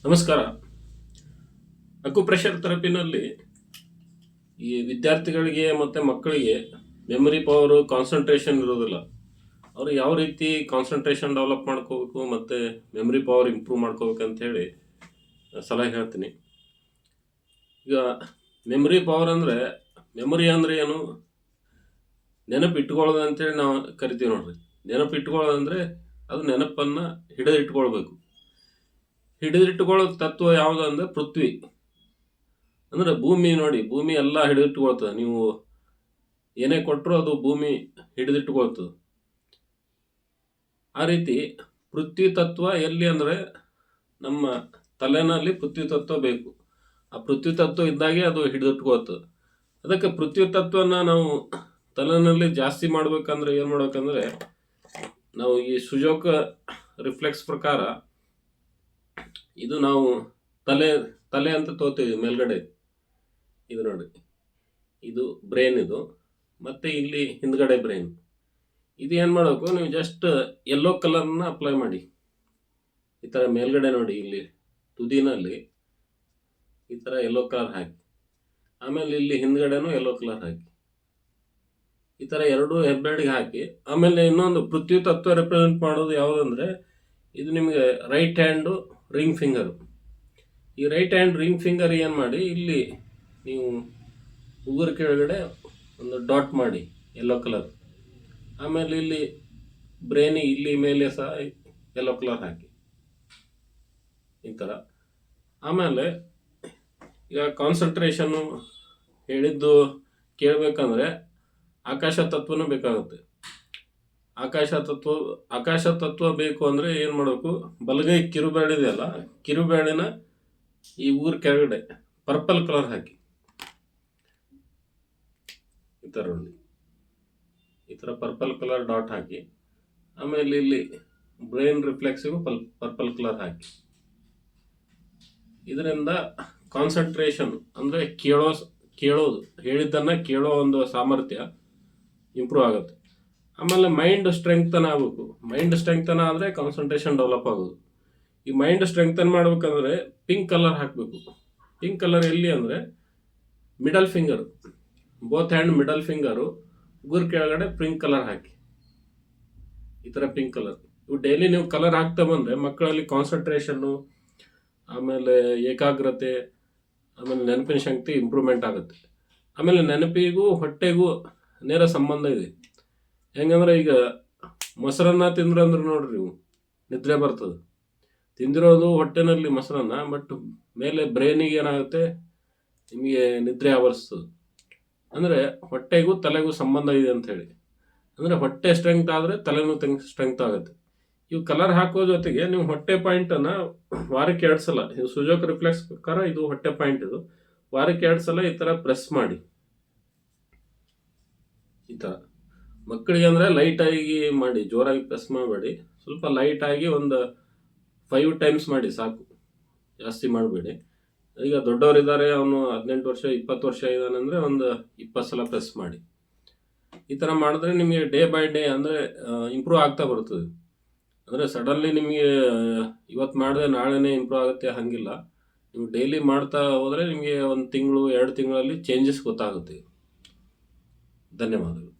ನಮಸ್ಕಾರ. ಅಕ್ಯುಪ್ರೆಷರ್ ಥೆರಪಿನಲ್ಲಿ ಈ ವಿದ್ಯಾರ್ಥಿಗಳಿಗೆ ಮತ್ತು ಮಕ್ಕಳಿಗೆ ಮೆಮೊರಿ ಪವರು ಕಾನ್ಸಂಟ್ರೇಷನ್ ಇರೋದಿಲ್ಲ. ಅವರು ಯಾವ ರೀತಿ ಕಾನ್ಸಂಟ್ರೇಷನ್ ಡೆವಲಪ್ ಮಾಡ್ಕೋಬೇಕು ಮತ್ತು ಮೆಮೊರಿ ಪವರ್ ಇಂಪ್ರೂವ್ ಮಾಡ್ಕೋಬೇಕಂತ ಹೇಳಿ ಸಲಹೆ ಹೇಳ್ತೀನಿ. ಈಗ ಮೆಮೊರಿ ಪವರ್ ಅಂದರೆ, ಮೆಮೊರಿ ಅಂದರೆ ಏನು? ನೆನಪು ಇಟ್ಕೊಳ್ಳೋದು ಅಂತೇಳಿ ನಾವು ಕರಿತೀವಿ ನೋಡ್ರಿ. ನೆನಪು ಇಟ್ಕೊಳ್ಳೋದಂದರೆ ಅದು ನೆನಪನ್ನು ಹಿಡಿದಿಟ್ಕೊಳ್ಬೇಕು. ಹಿಡಿದಿಟ್ಟುಕೊಳ್ಳೋ ತತ್ವ ಯಾವುದು ಅಂದರೆ ಪೃಥ್ವಿ. ಅಂದರೆ ಭೂಮಿ ನೋಡಿ, ಭೂಮಿ ಎಲ್ಲ ಹಿಡಿದಿಟ್ಟುಕೊಳ್ತದೆ. ನೀವು ಏನೇ ಕೊಟ್ಟರು ಅದು ಭೂಮಿ ಹಿಡಿದಿಟ್ಟುಕೊಳ್ತದೆ. ಆ ರೀತಿ ಪೃಥ್ವಿ ತತ್ವ ಎಲ್ಲಿ ಅಂದರೆ ನಮ್ಮ ತಲೆನಲ್ಲಿ ಪೃಥ್ವಿ ತತ್ವ ಬೇಕು. ಆ ಪೃಥ್ವಿ ತತ್ವ ಇದ್ದಾಗೆ ಅದು ಹಿಡಿದಿಟ್ಕೊಳ್ತದೆ. ಅದಕ್ಕೆ ಪೃಥ್ವಿ ತತ್ವನ ನಾವು ತಲೆನಲ್ಲಿ ಜಾಸ್ತಿ ಮಾಡ್ಬೇಕಂದ್ರೆ ಏನು ಮಾಡ್ಬೇಕಂದ್ರೆ, ನಾವು ಈ ಸುಜೋಕ ರಿಫ್ಲೆಕ್ಸ್ ಪ್ರಕಾರ ಇದು ನಾವು ತಲೆ ಅಂತ ತೋತೀವಿ ಮೇಲ್ಗಡೆ. ಇದು ನೋಡಿ, ಇದು ಬ್ರೈನ್, ಇದು ಮತ್ತೆ ಇಲ್ಲಿ ಹಿಂದ್ಗಡೆ ಬ್ರೈನ್. ಇದು ಏನು ಮಾಡಬೇಕು, ನೀವು ಜಸ್ಟ್ ಯೆಲ್ಲೋ ಕಲರ್ನ ಅಪ್ಲೈ ಮಾಡಿ. ಈ ಥರ ಮೇಲ್ಗಡೆ ನೋಡಿ, ಇಲ್ಲಿ ತುದಿನಲ್ಲಿ ಈ ಥರ ಯೆಲ್ಲೋ ಕಲರ್ ಹಾಕಿ, ಆಮೇಲೆ ಇಲ್ಲಿ ಹಿಂದ್ಗಡೆನೂ ಯೆಲ್ಲೋ ಕಲರ್ ಹಾಕಿ, ಈ ಥರ ಎರಡು ಹೆಬ್ಬೆರಳಿಗೆ ಹಾಕಿ. ಆಮೇಲೆ ಇನ್ನೊಂದು ಪೃಥ್ವಿ ತತ್ವ ರೆಪ್ರೆಸೆಂಟ್ ಮಾಡೋದು ಯಾವುದಂದ್ರೆ, ಇದು ನಿಮಗೆ ರೈಟ್ ಹ್ಯಾಂಡು ರಿಂಗ್ ಫಿಂಗರು. ಈ ರೈಟ್ ಹ್ಯಾಂಡ್ ರಿಂಗ್ ಫಿಂಗರ್ ಏನು ಮಾಡಿ, ಇಲ್ಲಿ ನೀವು ಉಗುರು ಕೆಳಗಡೆ ಒಂದು ಡಾಟ್ ಮಾಡಿ ಯೆಲ್ಲೋ ಕಲರ್. ಆಮೇಲೆ ಇಲ್ಲಿ ಬ್ರೈನಿ ಇಲ್ಲಿ ಮೇಲೆ ಸಹ ಯೆಲ್ಲೋ ಕಲರ್ ಹಾಕಿ, ಈ ಥರ. ಆಮೇಲೆ ಈಗ ಕಾನ್ಸಂಟ್ರೇಷನ್ನು ಹೇಳಿದ್ದು ಕೇಳಬೇಕಂದ್ರೆ ಆಕಾಶ ತತ್ವನೂ ಬೇಕಾಗುತ್ತೆ. ಆಕಾಶ ತತ್ವ ಬೇಕು ಅಂದರೆ ಏನು ಮಾಡಬೇಕು, ಬಲಗೈ ಕಿರುಬೇಳಿದೆಯಲ್ಲ, ಕಿರುಬೇಳಿನ ಈ ಊರ ಕೆಳಗಡೆ ಪರ್ಪಲ್ ಕಲರ್ ಹಾಕಿ, ಈ ಥರ ನೋಡಿ, ಈ ಥರ ಪರ್ಪಲ್ ಕಲರ್ ಡಾಟ್ ಹಾಕಿ. ಆಮೇಲೆ ಇಲ್ಲಿ ಬ್ರೈನ್ ರಿಫ್ಲೆಕ್ಸಿಗೂ ಪರ್ಪಲ್ ಕಲರ್ ಹಾಕಿ. ಇದರಿಂದ ಕಾನ್ಸಂಟ್ರೇಷನ್ ಅಂದರೆ ಕೇಳೋದು, ಹೇಳಿದ್ದನ್ನು ಕೇಳೋ ಒಂದು ಸಾಮರ್ಥ್ಯ ಇಂಪ್ರೂವ್ ಆಗುತ್ತೆ. ಆಮೇಲೆ ಮೈಂಡ್ ಸ್ಟ್ರೆಂಗ್ತನ್ ಆಗಬೇಕು. ಮೈಂಡ್ ಸ್ಟ್ರೆಂಗ್ತನ್ ಆದರೆ ಕಾನ್ಸಂಟ್ರೇಷನ್ ಡೆವಲಪ್ ಆಗೋದು. ಈ ಮೈಂಡ್ ಸ್ಟ್ರೆಂಗ್ತನ್ ಮಾಡ್ಬೇಕಂದ್ರೆ ಪಿಂಕ್ ಕಲರ್ ಹಾಕಬೇಕು. ಪಿಂಕ್ ಕಲರ್ ಎಲ್ಲಿ ಅಂದರೆ middle finger, both hand middle finger ಉಗುರು ಕೆಳಗಡೆ ಪಿಂಕ್ ಕಲರ್ ಹಾಕಿ, ಈ ಥರ ಪಿಂಕ್ ಕಲರ್. ಇವು ಡೈಲಿ ನೀವು ಕಲರ್ ಹಾಕ್ತಾ ಬಂದರೆ ಮಕ್ಕಳಲ್ಲಿ ಕಾನ್ಸಂಟ್ರೇಷನ್ನು, ಆಮೇಲೆ ಏಕಾಗ್ರತೆ, ಆಮೇಲೆ ನೆನಪಿನ ಶಕ್ತಿ ಇಂಪ್ರೂವ್ಮೆಂಟ್ ಆಗುತ್ತೆ. ಆಮೇಲೆ ನೆನಪಿಗೂ ಹೊಟ್ಟೆಗೂ ನೇರ ಸಂಬಂಧ ಇದೆ. ಹೆಂಗಂದ್ರೆ ಈಗ ಮೊಸರನ್ನ ತಿಂದ್ರಂದ್ರೆ ನೋಡ್ರಿ, ನೀವು ನಿದ್ರೆ ಬರ್ತದೆ. ತಿಂದಿರೋದು ಹೊಟ್ಟೆನಲ್ಲಿ ಮೊಸರನ್ನ, ಬಟ್ ಮೇಲೆ ಬ್ರೈನಿಗೆ ಏನಾಗುತ್ತೆ, ನಿಮಗೆ ನಿದ್ರೆ ಆವರಿಸ್ತದೆ. ಅಂದರೆ ಹೊಟ್ಟೆಗೂ ತಲೆಗೂ ಸಂಬಂಧ ಇದೆ ಅಂತ ಹೇಳಿ. ಅಂದರೆ ಹೊಟ್ಟೆ ಸ್ಟ್ರೆಂಗ್ತ್ ಆದರೆ ತಲೆನೂ ಸ್ಟ್ರೆಂಗ್ತ್ ಆಗುತ್ತೆ. ಇವು ಕಲರ್ ಹಾಕೋ ಜೊತೆಗೆ ನೀವು ಹೊಟ್ಟೆ ಪಾಯಿಂಟನ್ನು ವಾರಕ್ಕೆ 2 ಸಲ, ಇದು ಸುಜೋಕ್ ರಿಫ್ಲೆಕ್ಸ್ ಪ್ರಕಾರ ಇದು ಹೊಟ್ಟೆ ಪಾಯಿಂಟ್, ಇದು ವಾರಕ್ಕೆ 2 ಸಲ ಈ ಥರ ಪ್ರೆಸ್ ಮಾಡಿ. ಈ ಥರ ಮಕ್ಕಳಿಗೆ ಅಂದರೆ ಲೈಟಾಗಿ ಮಾಡಿ, ಜೋರಾಗಿ ಪ್ರೆಸ್ ಮಾಡಬೇಡಿ. ಸ್ವಲ್ಪ ಲೈಟಾಗಿ ಒಂದು 5 ಟೈಮ್ಸ್ ಮಾಡಿ ಸಾಕು, ಜಾಸ್ತಿ ಮಾಡಬೇಡಿ. ಈಗ ದೊಡ್ಡವರಿದ್ದಾರೆ, ಅವನು 18 ವರ್ಷ 20 ವರ್ಷ ಇದ್ದಾನೆ ಅಂದರೆ ಒಂದು 20 ಸಲ ಪ್ರೆಸ್ ಮಾಡಿ. ಈ ಥರ ಮಾಡಿದ್ರೆ ನಿಮಗೆ ಡೇ ಬೈ ಡೇ ಅಂದರೆ ಇಂಪ್ರೂವ್ ಆಗ್ತಾ ಬರ್ತದೆ. ಅಂದರೆ ಸಡನ್ಲಿ ನಿಮಗೆ ಇವತ್ತು ಮಾಡಿದ್ರೆ ನಾಳೆನೇ ಇಂಪ್ರೂವ್ ಆಗುತ್ತೆ ಹಾಗಿಲ್ಲ. ನೀವು ಡೈಲಿ ಮಾಡ್ತಾ ಹೋದರೆ ನಿಮಗೆ 1 ತಿಂಗಳು 2 ತಿಂಗಳಲ್ಲಿ ಚೇಂಜಸ್ ಗೊತ್ತಾಗುತ್ತೆ. ಧನ್ಯವಾದಗಳು.